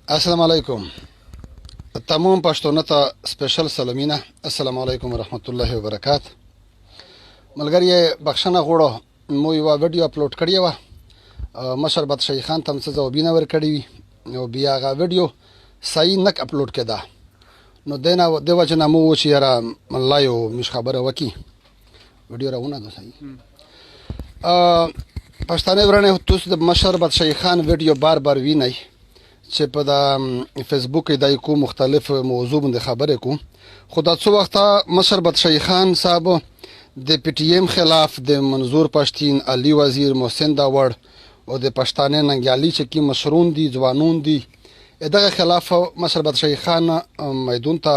السلام علیکم. تمام پښتون ته سپیشل سلامونه. السلام علیکم ورحمت الله وبرکات. ملګری بخښنه غوړو مو یو ویډیو اپلوډ کړی و مشر بد شیخ خان تم څه ځوابونه ورکړي وي او بیا هغه ویډیو صحیح نک اپلوډ کړه نو دنه د وجنه مو چې را ملایو مش خبره وکي ویډیو راونه ده صحیح پښتانه ورنه توس د مشر بد شیخ خان ویډیو بار بار ویني چې په د فیسبوک د کوم مختلف موضوع باندې خبرې کوم خدا څو وخت مشر بد شیخ خان صاحب د پی ټی ایم خلاف د منظور پښتین علي وزیر محسن داوړ او د پښتانه ننګیالي چې کی مشرون دي ځوانون دي دغه خلاف مشر بد شیخ خان میدون ته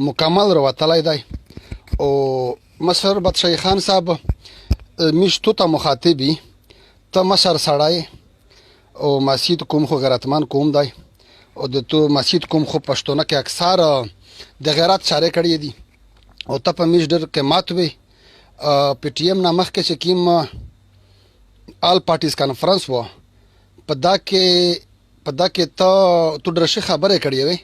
مکمل راوتلی دی او مشر بد شیخ خان صاحب میشتو ته مخاطبي ته مشر سړی او مسجد کوم خو غیرتمن کوم دی او د تو مسجد کوم خو پښتونه کې اکثر د غیرت چاره کړی دي او ته په میش ډر کې ماتوي پی ټی ایم نامخ کې چې کیم آل پارټیز کانفرنس و په دا کې ته تو درشه خبره کړی وي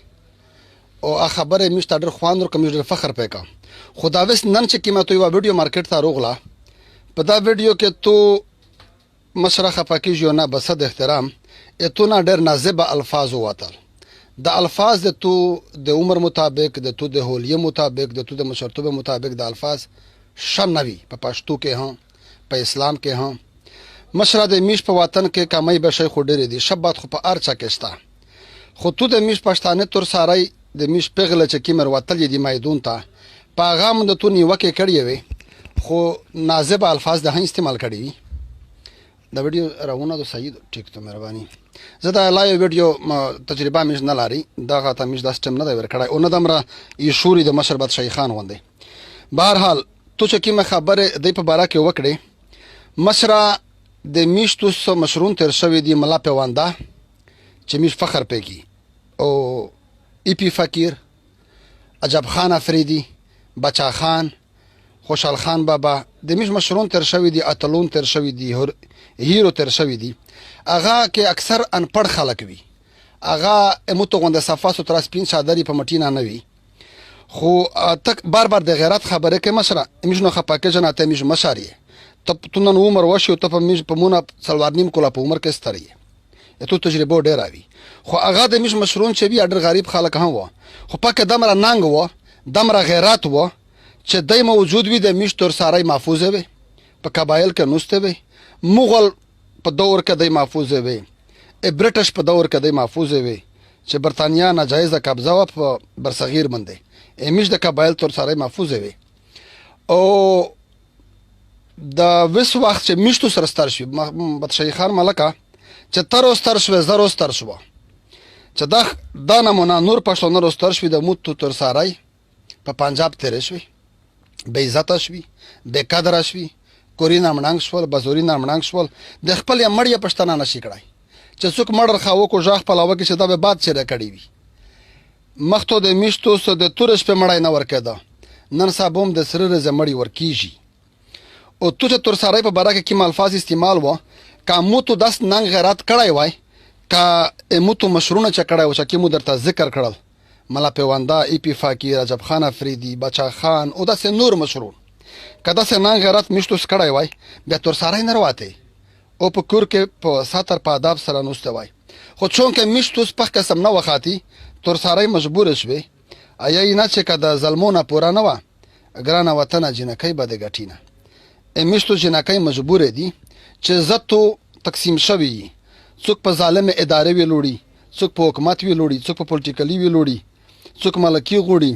او خبره میش ته ډر خواندر کوم ډر فخر پېکا خدا وس نن چې کیمه تو یو ویډیو مارکیټ ته روغلا په دا ویډیو کې تو مشرخه پکې جو نه بس د احترام اتونه ډېر نازبه الفاظ واتل د الفاظ د تو د عمر مطابق د تو د هولیه مطابق د تو د مشرتوبه مطابق د الفاظ شم نوي په پښتو کې هم په اسلام کې هم مشره د میش په وطن کې کمای به شي خو ډېر دي شبات خو په ارچا کې ستا خو تو د میش پښتانه تر ساري د میش پغله چې کیمر وتل دي میدون ته پیغام د تو نیوکه کړی وي خو نازبه الفاظ د هي استعمال کړی دا ویډیو راونه ده صحیح ټیک ته مهرباني زه دا لایو ویډیو تجربه مې نه لري دا غته مې د سیستم نه دی ورکړای او نه دمره یشوري د مشر بد شیخ خان وندي بهرحال تو چې کی خبره د په بارا کې وکړي مشره د میشتو سو مشرون تر شوی دی ملا پیواندا چې میش فخر پېږي او ای پی فقیر عجب خان افریدی بچا خان خوشحال خان بابا د میش مشرون تر شوی دی اتلون تر شوی دی هیرو تر شوی دی اغا کې اکثر انپړ خلک وي اغا اموتو غونډه صفاسو تر سپین شادری په مټینا نه وي خو تک بار بار د غیرت خبره کې مشره میش نو خپاکه جنا ته میش مشاری ته تونن عمر وشو ته په میش په مونږه سلوار نیم کولا په عمر کې ستري ته تجربه ډیر اوي خو اغا د میش مشرون چې بي اډر غریب خلک هم و خو پکې دمر ننګ و دمر غیرت و چې دای موجود وي د میش تر ساري محفوظ وي په قبایل کې نوسته وي مغول په دور کې د محفوظ وي برټش په دور کې د محفوظ وي چې برتانیا ناجایزه قبضه و په برصغیر باندې امیش د قبایل تر سره محفوظ وي او د وس وخت چې میشتو سره ستر شي بد شیخ خان ملکه چې تر ستر شو زرو ستر شو چې دا نمونه نور پښتون ستر شو د موت تر سره په پنجاب تیر شوی بې عزت شوی بې قدر شوی کورینا مننګ شول بازورینا مننګ شول د خپل مړی پښتنه نشي کړای چې څوک مړر خاو کو ژغ پلاوه کې چې دا به باد چره کړی وي مختو د میشتو سو د تورش په مړای نه ورکېده نن صاحبوم د سره زمړی ورکیږي او تو چې تر سره په بارا کې کوم الفاظ استعمال و کا موتو داس ننګ غیرت کړای وای کا موتو مشرونه چې کړای و چې کی مو درته ذکر کړل ملا پیواندا ای پی فقیر عجب خان افریدی بچا خان او داسې نور مشرون کدا سه نن غیرت میشتو سکړای وای بیا تر سره نه رواته او په کور کې په ساتر په آداب سره نوسته وای خو چون کې میشتو سپخ قسم نه وخاتی تر سره مجبور شوی ایا نه چې کدا ظلمونه پورا نه و ګرانه وطن جنکای بده غټینه میشتو جنکای مجبور دي چې زتو تقسیم شوی څوک په ظالم ادارې ویلوړي څوک په حکومت ویلوړي څوک په پولیټیکلی ویلوړي څوک ملکی غوړي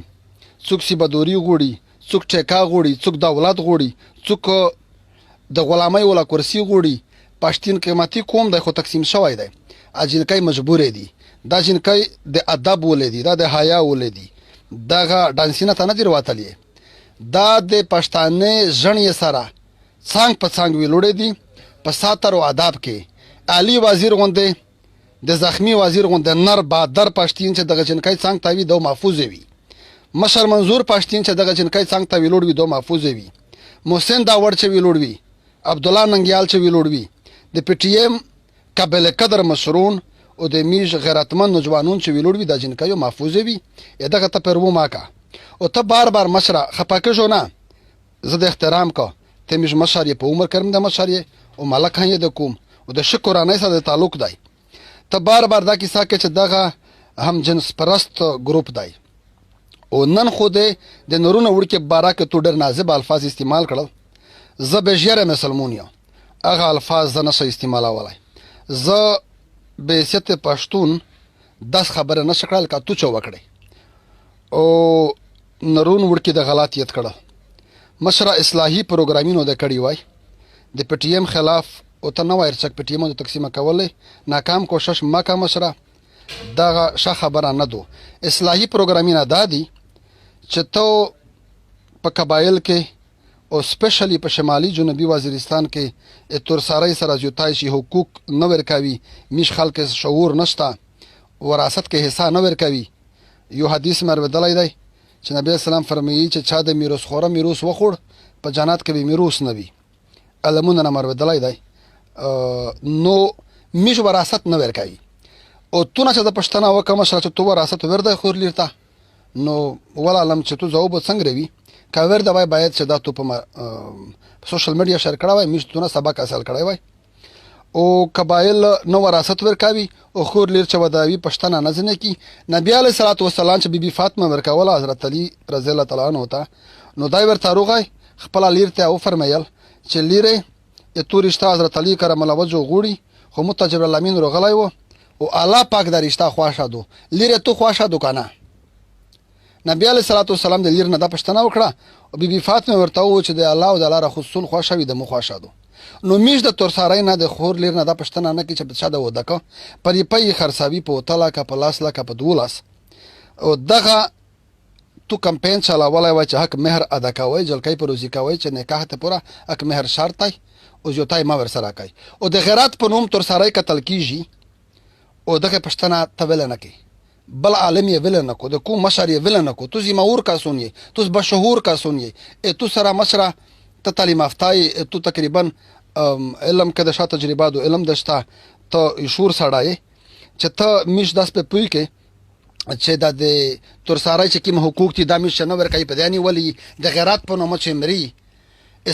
څوک سیبدوري غوړي څوک ټیکا غوړي څوک دولت غوړي څوک د غلامۍ ولا کرسي غوړي پښتون قیمتي قوم د خو تقسیم شوی دی اجنکای مجبور دي دا جنکای د ادب ولدي دا د حیا ولدي دا ډانسینه ته نه دی واتلی دا د پښتانه ژوند سره څنګه په څنګه ویلوړي دي په ساتر او آداب کې علي وزیر غونډه د زخمی وزیر غونډه نر بادر پښتین چې دغه جنکای څنګه تاوی دو محفوظ وي مشر منظور پښتین چې دغه جنکای څنګه ته ویلوړ وي دو محفوظ وي محسن داوړ چې ویلوړ وي عبد الله ننګیال چې ویلوړ وي د پی ټی ایم قابل قدر مشرون او د میش غیرتمند نوجوانون چې ویلوړ وي دا جنکیو محفوظ وي دغه ته پر و ماکا او ته بار بار مشره خپاکه جو نه زه د احترام کا ته میش مشر په عمر کرم د مشر او ملک هي د کوم او د شکرانه سره تعلق دی ته بار بار دا کیسه کې چې دغه هم جنس پرست ګروپ دی او نن خو د نورونه وړکه بارکه تو ډر نازب الفاظ استعمال کړل زه به ژره مسلمون یم هغه الفاظ زه نشه استعمالولای زه به ست پښتون داس خبره نشه کړل کا تو چو وکړي او نرون وړکه د غلطیت کړه مشره اصلاحي پروګرامینو د کړی وای د پټیم خلاف او ته نو ورچک پټیمو د تقسیم کولې ناکام کوشش مکه مشره دا ښه خبره نه دو اصلاحي پروګرامینه دادی چې ته په قبایل کې او سپیشلی په شمالي جنوبي وزیرستان کې تورساري سره جوتای شي حقوق نه ورکوي میش خلک شعور نشته وراثت کې حصہ نه ورکوي یو حدیث مرودلای دی چې نبی اسلام فرمایي چې چا د میراث خوره میراث وخور په جنت کې به میراث نه وي علمونه نه مرودلای دی نو میش وراثت نه ورکوي او تو نه چې د پښتنه وکم سره چې تو وراثت ورده خور لیرته نو ولا علم چې تو جواب څنګه روي کا ورده وای باید چې دا تو په سوشل میډیا شیر کړه وای میشتونه سبق حاصل کړی وای او قبایل نو وراثت ورکاوي او خور لیر چې وداوی پښتنه نه ځنه کی نبی علی صلوات و سلام چې بیبي فاطمه ورکاوله حضرت علی رضی الله تعالی عنہ ته نو دای ورته روغای خپل لیر ته او فرمایل چې لیره تو رشتہ حضرت علی کرم الله وجه غوړي خو متجبر الامین روغلای وو او الله پاک د رشتہ خواشه دو لیره تو خواشه دو کنه نبی علیہ الصلوۃ والسلام د لیر نه د پښتنه وکړه او بیبي فاطمه ورته و چې د الله او د الله رسول خوښوي د مو خوښه دو نو میش د تورسارای نه د خور لیر نه د پښتنه نه کی چې شاده ودکه پرې پي خرڅاوي په تلا کا په لاس لا کا په دولاس او دغه تو کمپین چلاولای و چې حق مہر ادا کوي جلکې په روزي کوي چې نکاح ته پورا حق مہر شرط دی او جوتای ما ور سره کوي او د غیرت په نوم تورسارای قتل کیږي او دغه پښتنه تول نه کی بل عالم یې ول نه کو د کوم مشر یې ول نه کو تو زمور کا سونی تو بشهور کا سونی تو سره مشره ته تعلیم افتای تو تقریبا علم کده شاته تجربه دو علم دشتا ته شور سړای چې ته میش داس په پوي کې چې د تورسارای چې کوم حقوق دي د میش نه ورکای په دانی ولی د غیرت په نوم چې مری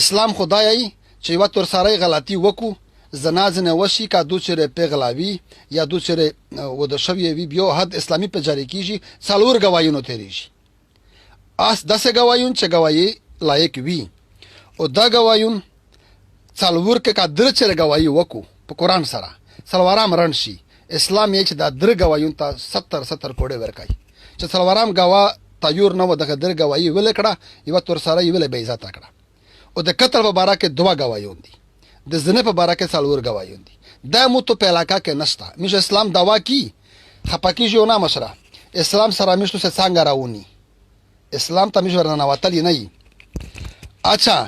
اسلام خدای چې و تورسارای غلطي وکړو زنازنه وشي کا دوچره پیغلاوی یا دوچره و د شوی وی بیو حد اسلامی په جاری کیږي څلور گوايونو تیریږي اس 10 گوايون چې گوايي لایق وی او دا گوايون څلور کې کا درچره گوايي وکړو په قران سره څلورام رن شي اسلام یې چې دا در گوايون ته 70 کوړې ورکای چې څلورام گوا تایور نو دغه در گوايي ول کړه یو تورسارای ویل به عزت کړه او د قتل په باره کې دوا گوايون دي د زنه په باره کې څلور گوايون دي دا مو ته په علاقه کې نشته مش اسلام دوا کی خپکی جو نه مشره اسلام سره مشتو څه څنګه راونی اسلام ته مش ورنه وتلی نه اچھا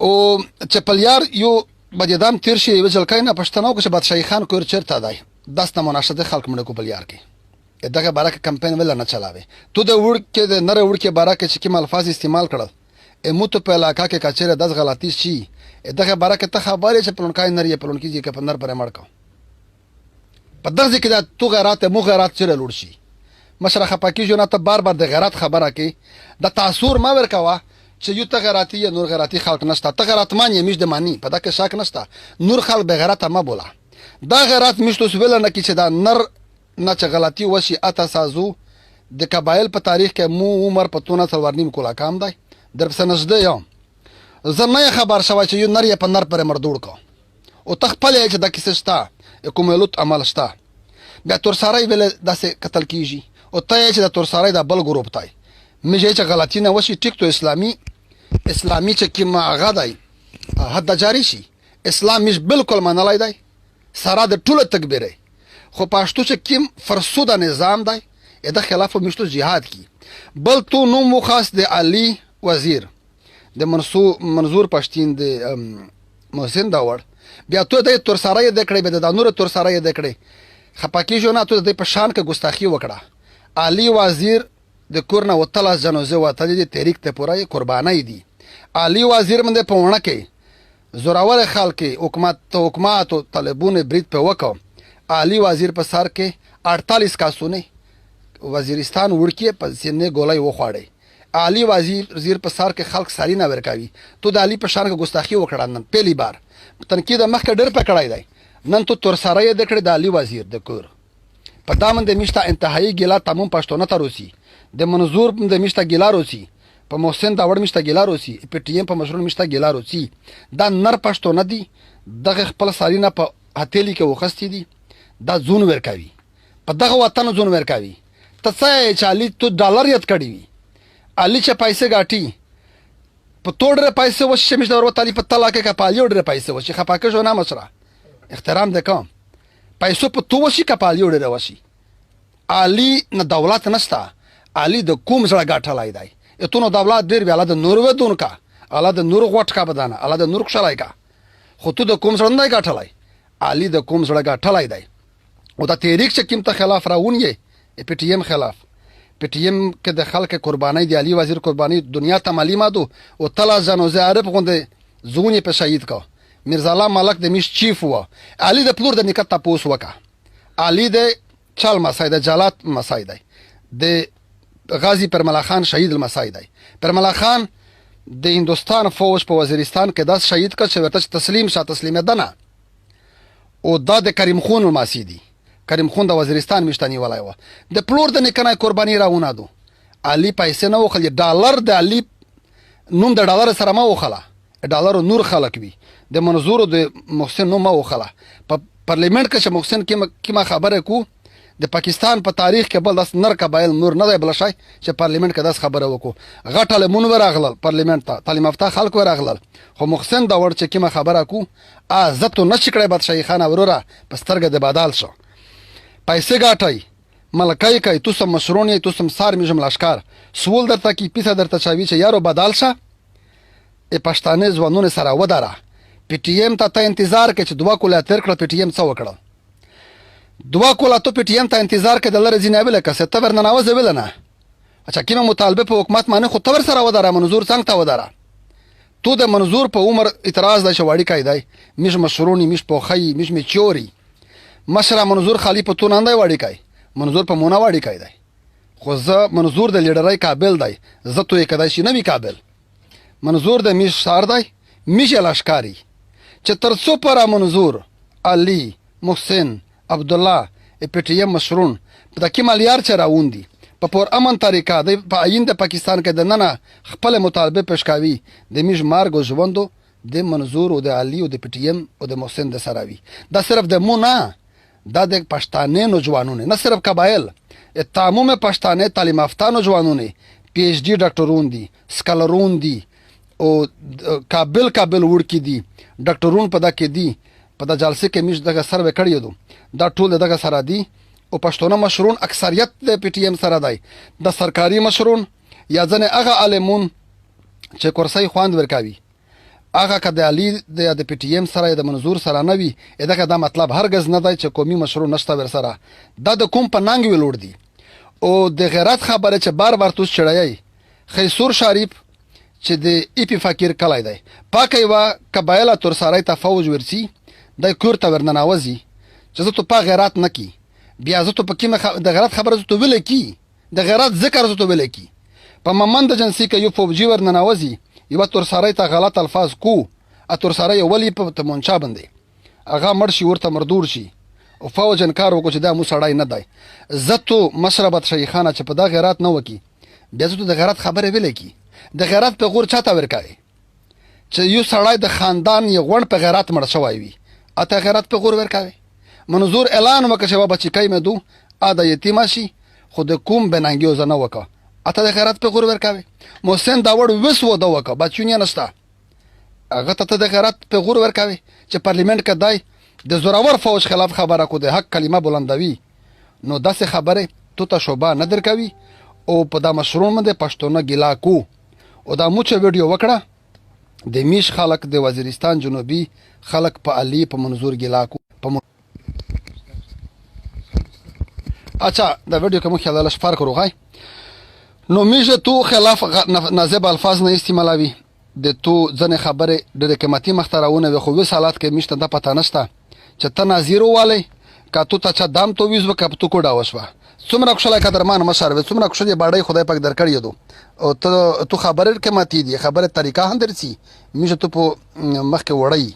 او چپلیار یو بدیدام تیر شي وجل کینه پښتنو کې بادشاہي خان کور چرته دی داسته مناشده خلک مړ کو پلیار کې دغه باره کې کمپاین ول نه چلاوي تو د وړ کې د نره وړ کې باره کې چې کوم الفاظ استعمال کړل مو ته په علاقه کې کچره 10 غلطی شي دغه باره کې ته خبرې چې پلونکای نری پلونکی چې په نر پر مړ کو په دغه کې دا تو غیرات مو غیرات چره لور شي مشرخه پاکي جو نه ته بار بار د غیرت خبره کې د تاثیر ما ورکوا چې یو ته غیرتی یا نور غیرتی خلق نشته ته غیرتمان یې مش د معنی په دغه شک نشته نور خلق به غیرت ما بوله دا غیرت مشتو سویل نه کی چې دا نر نه چې غلطي وشي اته سازو د قبایل په تاریخ کې مو عمر په تونه څلورنیم کولا کام دی در په نشده یم زمه خبر شوی چې یو نر یې په نر پر مردوړ کو او تخپل چې د کیسه شته کوملوت عمل شته بیا تورسارای ویل داسې قتل کیږي او ته چې د تورسارای د بل ګروپ تای مجه چې غلطی نه وشي ټیک تو اسلامي چې کیما غدای حد جاری شي اسلام مش بالکل منلای دی سره د ټوله تکبیره خو پښتو چې کیم فرسوده نظام دی د خلاف مشتو جهاد کی بل تو نو مخاص د علی وزیر د منظور پښتین د محسن داور بیا ته د تورسارای د کړې به د نور تورسارای د کړې خپاکی جو نه ته د پشان کې ګستاخی وکړه علی وزیر د کورنا وتلا جنوزه وته د تحریک ته پورای قربانای دي علی وزیر منده په ونه کې زوراور خلک حکومت او طالبونه برید په وکاو عالی وزیر په سر کې 48 کاسونه وزیرستان وړکې په سینې ګولۍ وخواړی. عالی وزیر په سر کې خلک ساری نه ورکوي. تو د علی په شان کې ګستاخي وکړه نن پهلی بار تنقید مخکې ډېر پکړای دی. نن تو تر سره یې د کړې د علی وزیر د کور په دامن د میشته انتهایی ګیلا تمام پښتون ته روسی د منظور د میشته ګیلا روسی په محسن دا وړ میشته ګیلا روسی په ټی ایم په مشرون میشته ګیلا روسی دا نر پښتون دی دغه خپل سارینا په هتیلی کې وخستی دي دا زون ورکوي په دغه وطن زون ورکوي. ته څه چې علي تو ډالر یاد کړی وي علي چې پیسې ګاټي په توډره پیسې وشي مش د ورو تعالی په طلاق کې کپالی وړره پیسې وشي خپاکه جو نه مسره احترام د کوم پیسو په تو وشي کپالی وړره وشي. علي نه دولت نشته علي د کوم سره ګاټلای دی اتونو دولت ډیر ویاله د نور ودون کا الا د نور غوټ کا بدانه الا د نور خلای کا خو تو د کوم سره نه ګاټلای علي د کوم سره ګاټلای دی او د تحریک چې کوم ته خلاف راونی پی ټی ایم خلاف پی ټی ایم کې د خلک قرباني دی علي وزیر قرباني دنیا ته معلوماتو او تلا جنوزه عرب غونډه زغونی په شهید کا میرزا الله ملک د میش چیف و علي د پلور د نکاح تاسو وکا علي د چال مسای د جلات مسای دی د غازی پرملا خان شهید المسای دی. پرملا خان د هندستان فوج په وزیرستان کې داس شهید کا چې ورته تسلیم شاه تسلیم دنه او دا د کریم خون الماسی دی. کریم خون د وزیرستان مشتنی ولای و د پلور د نکنه قربانی راونه دو علي پیسې نه وخل ډالر د علي نوم د ډالر سره ما وخلا ډالر نور خلق وی د منظور د محسن نوم ما وخلا په پارلیمنت کې چې محسن کیما خبره کو د پاکستان په تاریخ کې بل داس نر قبایل نور نه دی بل شي چې پارلیمنت کې داس خبره وکړو غټل مونور اغلل پارلیمنت ته تعلیم یافته خلک ور اغلل خو محسن دا ور چې کیما خبره کو عزت نشي کړی بادشاہي خان وروره پسترګه د بدال شو پیسې ګاټي ملکای کوي تو سم مشرونی تو سم سار میجم لاشکار سوول درته کی پیسه درته چاوي چې یارو بدال شه ای پښتانه ځوانونه سره وداره پی ټی ایم ته انتظار کې چې دوا کوله تر کړ پی ټی ایم څو وکړه دوا کوله ته پی ټی ایم ته انتظار کې د لری جنابله کسه ته ورنناوځه ولنه اچھا کیمه مطالبه په حکومت باندې خو تور سره وداره منظور څنګه ته وداره تو د منظور په عمر اعتراض د شواړی کایدای مش مشرونی مش پوخی مش میچوري مشره منظور خالی په تو نه دی وړی کای منظور په مونږه وړی کای دی خو زه منظور د لیډرای قابل دی زه تو یې کدای شي نه وی قابل منظور د میش سار دی میش لاشکاری چې ترڅو پر منظور علي محسن عبد الله پی ټی ایم مشرون په دکی مالیار چې راوندي په پور امن طریقه د په عین د پاکستان کې د ننه خپل مطالبه پېښکاوي د میش مارګو ژوندو د منظور او د علي او د پی ټی ایم او د محسن د سراوي دا صرف د مونه دا د پښتانه نوجوانونه نه صرف قبایل تمام پښتانه تعلیم یافته نوجوانونه پی ایچ ډی ډاکټرون دي سکالرون دي او کابل ورکی دي ډاکټرون په دکې دي په د جلسې کې مش دغه سروې کړی دو دا ټول دغه سره دي او پښتون مشرون اکثریت د پی ټی ایم سره دی د سرکاري مشرون یا ځنه هغه عالمون چې کورسۍ خواند ورکاوي هغه کده علي د پی ټی ایم سره د منظور سره نه وي دغه دا مطلب هرگز نه دی چې قومي مشرون نشته ور سره دا د کوم په ننګ ویلوړ دي او د غیرت خبره چې بار توس چړایي خیسور شریف چې د ای پی فقیر کلای دی پاکي وا قبایل تر سره ته فوج ورسي د کور ته ورنناوځي چې زه ته په غیرت نه کی بیا زه ته په کې د غیرت خبره زه ته ویل کی د غیرت ذکر زه ته ویل کی په ممند جنسي کې یو فوجي ورنناوځي یو تر سره ته غلط الفاظ کو اتر سره ولی په تمونچا باندې هغه مرشي ورته مردور شي او فوج انکار وکړي چې دا مو سړای نه دی زه ته مشربت شیخانه چې په دا غیرت نه وکی بیا زه ته د غیرت خبره ویل کی د غیرت په غور چاته ورکای چې یو سړی د خاندان یو غون په غیرت مړ شوی وي اته غیرت په غور ورکاوي منظور اعلان وکړ چې بچی کای مې دو اده یتیم شي خود کوم بنانګیو زنه وکړه اته د غیرت په غور ورکاوي محسن داوړ وسو دا وکړه بچونی نشته هغه ته د غیرت په غور ورکاوي چې پارلیمنت کې دای د زوراور فوج خلاف خبره کو د حق کلمه بلندوي نو داسې خبره ته شوبه نه درکوي او په دا مشروع باندې پښتون ګلا کو او دا موچ ویډیو وکړه د میش خلک د وزیرستان جنوبي خلک په علي په منظور ګلا کو اچھا دا ویډیو کوم خیال له فرق وروغای نو میشه تو خلاف نازب الفاظ نه استعمالوي د تو ځنه خبره د قیمتي مختارونه خو وسالات کې مشته د پتا نشته چې ته ناظر والی که تو ته چا دام تو ویز وکړه تو کوډه وشوه څومره خوشحاله قدرمان مشر وې څومره خوشحالې باډۍ خدای پاک درکړې دو او تو خبرې کې ماتې دي خبرې طریقه هم درسي میشه تو په مخکې وړی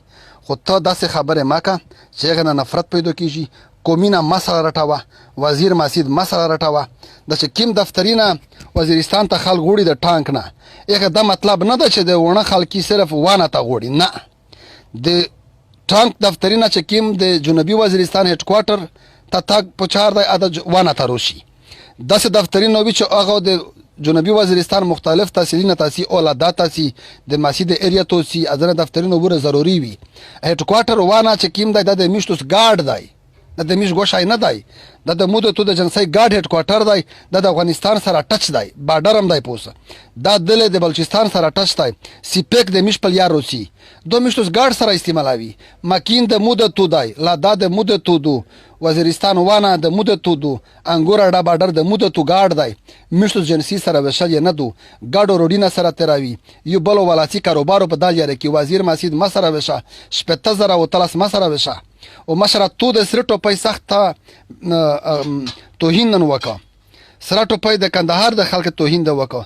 خو ته داسې خبرې ما که چې هغې نه نفرت پیدا کېږي قومینه ما سره رټوه وزیر مسجد ما سره رټوه د چې کیم دفتري نه وزیرستان ته خلک غوړي د ټانک نه هغه دا مطلب نه ده چې د ونه خلکي صرف وانه ته غوړي نه د ټانک دفتري نه چې کیم د جنوبي وزیرستان هډ کوارټر ته تګ په چار دی اده وانه ته روشي داسې دفتري نه وي چې هغه د جنوبی وزیرستان مختلف تحصیلونه تاسی اولادات تاسی د مسجد ایریا توسی ازنه دفترونه وره ضروری وي هډ کوارټر وانه چې کیم دی د میشتوس ګارد دی د میش ګوشای نه دی د مودو تو د جنسي ګارد هډ کوارټر دی د افغانستان سره ټچ دی بارډر هم دی پوسه دا دله د بلوچستان سره ټچ دی سیپیک د میش په یار روسی دو میشتوس ګارد سره استعمالوي ماکین د مودو تو دی لا د مودو تو دو وزیرستان وانه د مودو تو دو انګور اډا بارډر د مودو تو ګارد دی میشتوس جنسي سره وشل نه دو ګاډو روډینه سره تراوي یو بلو ولاسي کاروبارو په دال یاره کې وزیر مسجد مسره وشه شپته زره او تلس مسره وشه او مشره تو د سرټو پای سخته توهین نن وکا سرټو پای د کندهار د خلک توهین د وکا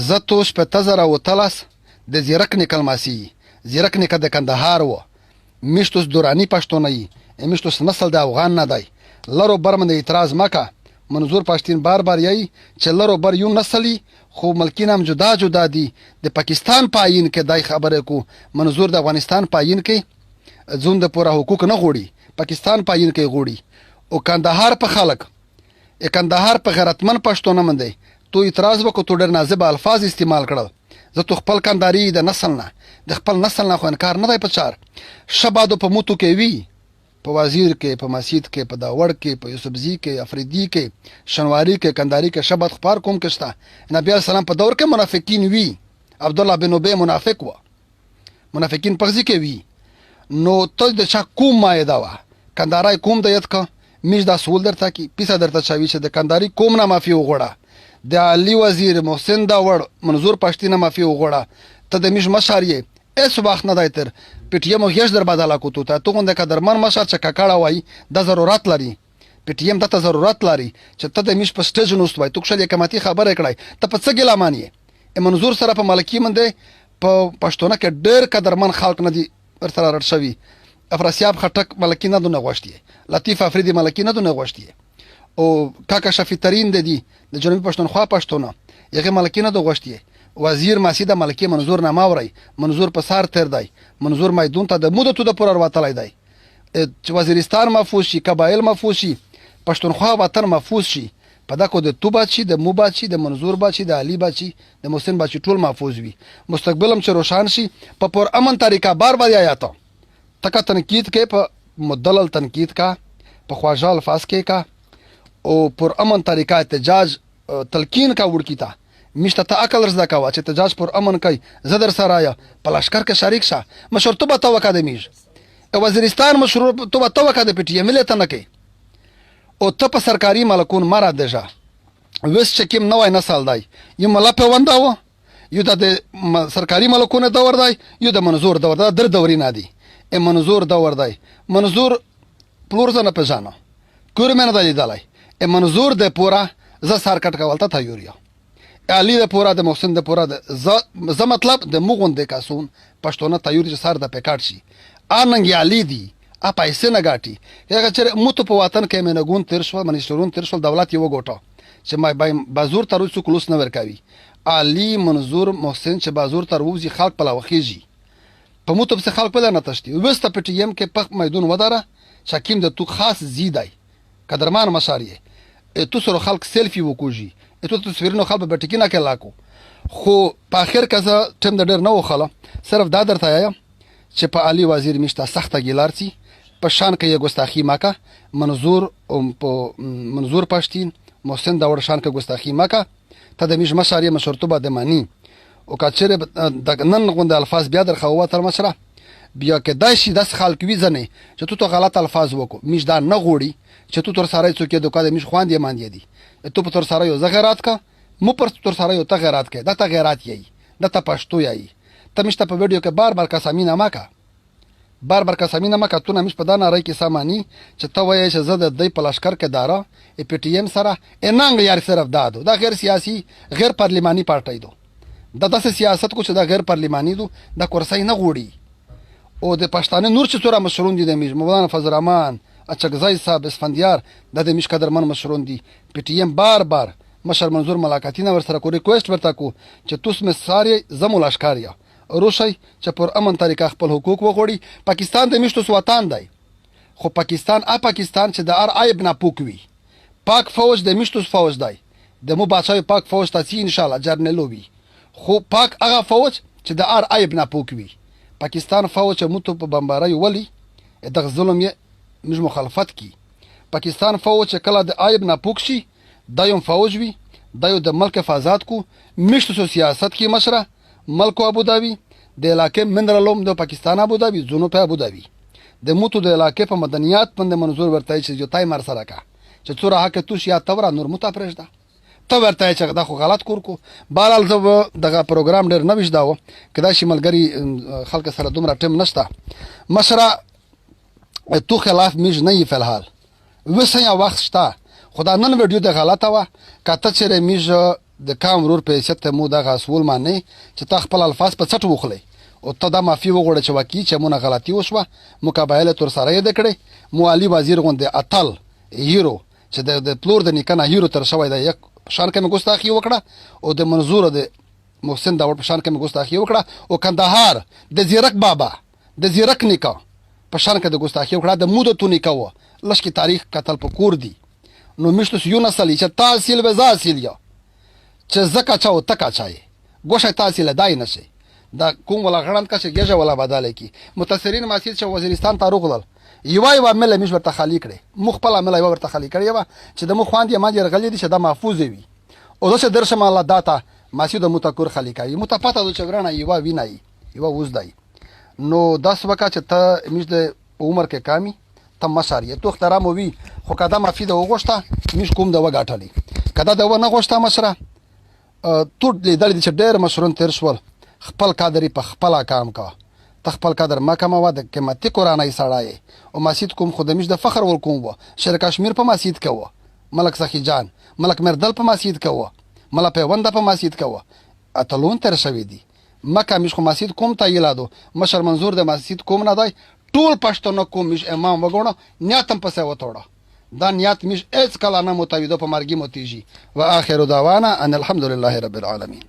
زه تو شپته زره او تلس د زیرک نکل ماسی زیرک نک د کندهار و میشتوس دورانی پښتونی میشتوس نسل د افغان نه دی لرو برمن اعتراض مکه منظور پښتین بار بار یی چې لرو بر یو نسلی خو ملکینام جدا جدا دي د پاکستان پاین کې دای خبره کو منظور د افغانستان پاین کې زوند پورا حقوق نه غوړي پاکستان پاین کې غوړي او کندهار په خلک کندهار په غیرتمن پښتون مندي تو اعتراض وکړو تو ډېر نازب الفاظ استعمال کړل زه تو خپل کندهاري د نسل نه د خپل نسل نه خو انکار نه دی په چار شبادو په موتو کې وی په وزیر کې په مسجد کې په داوړ کې په یوسفزي کې افریدي کې شنواری کې کندهاري کې شباد خبر کوم کښتا نبی اسلام په دور کې منافقین وی عبد الله بن ابي منافق و منافقین پغزي کې وی نو ته د چا کوم مایده وا کندهارای کوم د یت کا میش دا سول درته کی پیسه درته چاوي چې د کندهاري کوم نه مافي وغوړه د علي وزیر محسن داوړ منظور پښتینه مافي وغوړه ته د میش مشاریه اس وخت نه دایتر پټیم هیڅ در بدلا کوته ته غونډه قدرمن مشر چې کاکاړه وای د ضرورت لري پټیم دته ضرورت لري چې ته د میش په سټیج نوست وای تو خل کماتی خبره کړای ته په څه ګلا مانی منظور سره په ملکی منده په پښتونه کې ډېر قدرمن خلک نه دي ورته راشوي افراسیاب خټک ملکی نه دونه غوښتي لطیف افریدی ملکی نه دونه غوښتي او کاکا شفیع ترین د دې د جنوبي پښتونخوا پښتونه یغه ملکی نه غوښتي وزیر مسجد ملکی منظور نه ماوري منظور په سار تر دی منظور میدون ته د مودو ته د پور ورتلای دی چې وزیرستان محفوظ شي قبایل محفوظ شي پښتونخوا وطن محفوظ شي په دغه د تو بچي د مو بچي د منظور بچي د علي بچي د محسن بچي ټول محفوظ وي مستقبلم چې روشان شي په پر امن طریقه بار بار آیاته تک تنقید کې په مدلل تنقید کا په خواجه الفاظ کې کا او پر امن طریقه احتجاج تلقین کا ورکیتا مشته ته عقل رزدا کا چې احتجاج پر امن کوي زدر سرایا په لشکر کې شریک شه مشورته به توقع د میج وزیرستان مشروع تو به توقع د پټی ملت نه کوي او ته په سرکاري ملکون مرا دجا وس چې کوم نوای نسل دی یم ملا په ونداو یو د سرکاري ملکونه دور دی یو د منظور دور دی در دوري نه دی منظور دور دی منظور پلور زنه په ځانو کور مې نه دی دلای منظور د پورا ز سر کټ کولته تیوریا علي د پورا د محسن د پورا د ز مطلب د مغون د کاسون پښتونه تیوري سر د پکاټ شي اننګ علي دی ا پیسې نه غاټي هغه چې موته په وطن کې منګون ترشو منشورون ترشو دولت یو غوټه چې مای بازور تر اوسه کلوس نه ورکاوي علي منظور محسن چې بازور تر ووزي خلک په لوخيږي په موته په خلک په نه تشتي وسته پټیم کې په میدون وداره شکیم د تو خاص زیدای قدرمان مشاریه تو سره خلک سیلفي وکوجي تو تصویرونو خلک به ټکینه کې لاکو خو په اخر کزه تم د ډیر نه وخاله صرف دا درته یا چې په علي وزیر مشته سخته ګیلارسي په شان کې یو ګستاخی ماکا منظور په منظور پښتین محسن داوړ شان کې ګستاخی ماکا ته د میش مشاریه مشورتوبه د معنی او کچره د نن غوند الفاظ بیا در خو تر مشره بیا کې دای شي د خلک وی ځنه چې تو غلط الفاظ وکړو میش دا نه غوړي چې تو تر سره څوک د کوم میش خوان دی مان دی تو په تر سره یو زغرات کا مو پر تر سره یو تغیرات کې د تغیرات یی د ته پښتو یی ته مشته په ویډیو کې بار بار قسمینه ماکا بار بار قسمینه مکه تو نمیش په دا ناری کې سامانی چې ته وایې چې زه د دې په لشکر کې داره پی ټی ایم سره اننګ یار صرف دادو دا غیر سیاسي غیر پارلیماني پارټي دو دا داسې سیاست کو چې دا غیر پارلیماني دو دا کرسي نه غوړي او د پښتانه نور چې څوره مشرون دي د میج مولانا فضل الرحمن اچکزای صاحب اسفندیار د میش قدرمن مشرون دي پی ټی ایم بار بار مشر منظور ملاقاتینه ور سره کو ریکوست ورته کو چې توس مې ساري زمو لشکاریا روشي چې پر امن طریقه خپل حقوق وغوړي پاکستان د میشتو وطن دی خو پاکستان پاکستان چې د ار عیب نه پوکوي پاک فوج د میشتو فوج دی د مو بچای پاک فوج ته ان شاء الله جرنلوي خو پاک هغه فوج چې د ار عیب نه پوکوي پاکستان فوج مو ته په بمبارای ولی د ظلم یې مش مخالفت کی پاکستان فوج کله د عیب نه پوکشي دایم فوج وی دایو د ملک حفاظت کو میشتو سیاست کی مشره ملک ابو ظبي د علاقې منرالوم د پاکستان ابو ظبي زونو په ابو ظبي د موتو د علاقې په مدنیات باندې منظور ورته چې جو تای مر سره کا چې څوره حق توش یا تور نور متا پرېږده ته ورته چې دا خو غلط کور کو بهرحال زه دغه پروګرام ډېر نه وښداو کدا شي ملګری خلک سره دومره ټیم نشته مشره تو خلاف میج نه یې فلحال وسه وخت شته خدا نن ویډیو د غلطه وا کته چې میج د کام ورور په حیثیت مو دغه اصول معنی چې تا خپل الفاظ په څټ وخلی او ته دا معافي وغوړه چې واقعي چې مونږ غلطي وشوه مقابله تر سره یې کړې مو علي وزیر غوندې اتل هیرو چې د پلور د نکنه هیرو تر شوی د یک شان کې ګستاخی وکړه او د منظور د محسن داور په شان کې ګستاخی وکړه او کندهار د زیرک بابا د زیرک نکا په شان کې د ګستاخی وکړه د مو د تو نکاو لشکې تاریخ قتل په کور دی نو مشتو یو نسل چې تحصیل وزاسیل یا چې زکه چاو تکا چای ګوشه تحصیل دای نشي دا کوم ولا غړند کا چې یجه ولا بداله کی متاثرین ماسیل چې وزیرستان ته روغدل یوای مل مش ورته خالی کړي مخبل مل ورته خالی کړي چې د مخ خواندې ما دې غلې دي چې دا محفوظ وي او چې درشه الله داتا ماسیو د متکور خالی کوي متپاته د چغرانه یو وینای یو وزدای نو داس وکا چې ته مش د عمر کې کامی ته مشاریه تو احترام وي خو کدا مافي د وغوښته مش کوم د وګاټلی کدا د ونه غوښته مشره تو لیدل چې ډېر مشرون تیر شول خپل کادري په خپل کام کا تخپل کادر ما کوم و د قیمتي قرانای سړای او مسجد کوم خدمت د فخر ور کوم و شر کشمیر په مسجد کو ملک سخی جان ملک مردل په مسجد کو مل په وند په مسجد کو اتلون تر شوی دی مکه مش خو مسجد کوم ته یلادو مشر منظور د مسجد کوم نه دی ټول پښتون کوم مش امام وګړو نیاتم پسې وټوړه دا نیات مش اڅ کله نه متویدو په مرګي متیجی واخر دعوانا ان الحمد لله رب العالمین